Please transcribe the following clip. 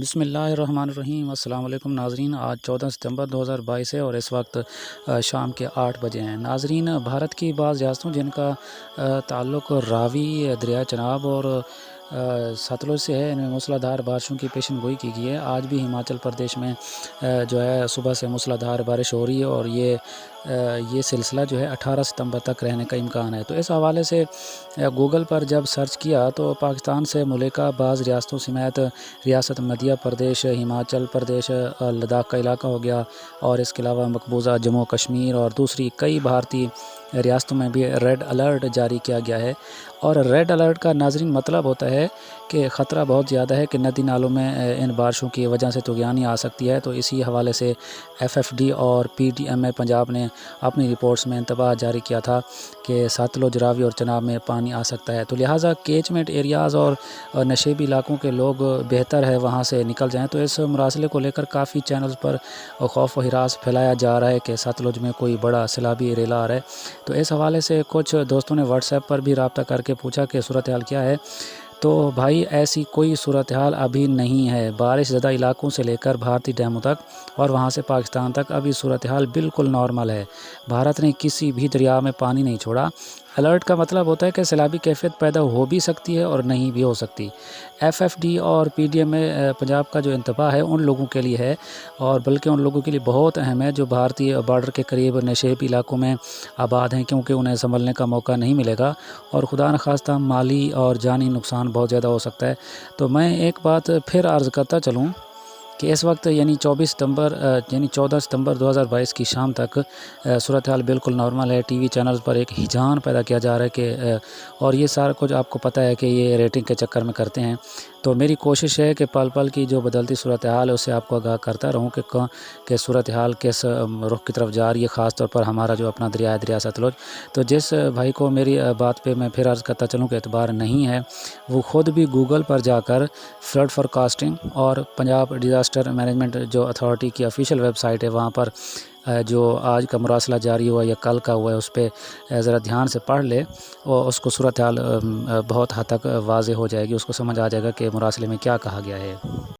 بسم اللہ الرحمن الرحیم۔ السلام علیکم ناظرین، آج 14 ستمبر 2022 ہے اور اس وقت شام کے 8 بجے ہیں۔ ناظرین، بھارت کی بعض ریاستوں جن کا تعلق راوی، دریائے چناب اور ستلج سے ہے، ان میں موسلا دھار بارشوں کی پیشن گوئی کی گئی ہے۔ آج بھی ہماچل پردیش میں جو ہے صبح سے موسلا دھار بارش ہو رہی ہے اور یہ سلسلہ جو ہے 18 ستمبر تک رہنے کا امکان ہے۔ تو اس حوالے سے گوگل پر جب سرچ کیا تو پاکستان سے ملکہ بعض ریاستوں سمیت ریاست مدھیہ پردیش، ہماچل پردیش، لداخ کا علاقہ ہو گیا اور اس کے علاوہ مقبوضہ جموں کشمیر اور دوسری کئی بھارتی ریاستوں میں بھی ریڈ الرٹ جاری کیا گیا ہے۔ اور ریڈ الرٹ کا ناظرین مطلب ہوتا ہے کہ خطرہ بہت زیادہ ہے کہ ندی نالوں میں ان بارشوں کی وجہ سے طغیانی آ سکتی ہے۔ تو اسی حوالے سے FFD اور PTMA پنجاب نے اپنی رپورٹس میں انتباہ جاری کیا تھا کہ ستلج، راوی اور چناب میں پانی آ سکتا ہے۔ تو لہٰذا کیچمنٹ ایریاز اور نشیبی علاقوں کے لوگ بہتر ہے وہاں سے نکل جائیں۔ تو اس مراسلے کو لے کر کافی چینلز پر خوف و ہراس پھیلایا جا رہا ہے کہ ستلج میں کوئی بڑا سیلابی ریلا آ رہا ہے۔ تو اس حوالے سے کچھ دوستوں نے واٹس ایپ پر بھی رابطہ کر کے پوچھا کہ صورتحال کیا ہے۔ تو بھائی ایسی کوئی صورتحال ابھی نہیں ہے۔ بارش زدہ علاقوں سے لے کر بھارتی ڈیموں تک اور وہاں سے پاکستان تک ابھی صورتحال بالکل نارمل ہے۔ بھارت نے کسی بھی دریا میں پانی نہیں چھوڑا۔ الرٹ کا مطلب ہوتا ہے کہ سیلابی کیفیت پیدا ہو بھی سکتی ہے اور نہیں بھی ہو سکتی۔ FFD اور PTMA پنجاب کا جو انتباہ ہے ان لوگوں کے لیے ہے، اور بلکہ ان لوگوں کے لیے بہت اہم ہے جو بھارتی بارڈر کے قریب نشیبی علاقوں میں آباد ہیں، کیونکہ انہیں سنبھلنے کا موقع نہیں ملے گا اور خدا نخواستہ مالی اور جانی نقصان بہت زیادہ ہو سکتا ہے۔ تو میں ایک بات پھر عرض کرتا چلوں کہ اس وقت یعنی 14 ستمبر 2022 کی شام تک صورتحال بالکل نارمل ہے۔ TV چینلز پر ایک ہیجان پیدا کیا جا رہا ہے کہ اور یہ سارا کچھ آپ کو پتہ ہے کہ یہ ریٹنگ کے چکر میں کرتے ہیں۔ تو میری کوشش ہے کہ پل پل کی جو بدلتی صورتحال ہے اس سے آپ کو آگاہ کرتا رہوں کہ صورتحال کس رخ کی طرف جا رہی ہے، خاص طور پر ہمارا جو اپنا دریا ستلج۔ تو جس بھائی کو میری بات پہ میں پھر عرض کرتا چلوں کہ اعتبار نہیں ہے، وہ خود بھی گوگل پر جا کر فلڈ فورکاسٹنگ اور پنجاب ڈیزاسٹر مینجمنٹ جو اتھارٹی کی آفیشیل ویب سائٹ ہے وہاں پر جو آج کا مراسلہ جاری ہوا یا کل کا ہوا ہے اس پہ ذرا دھیان سے پڑھ لے اور اس کو صورتحال بہت حد تک واضح ہو جائے گی، اس کو سمجھ آ جائے گا کہ مراسلے میں کیا کہا گیا ہے۔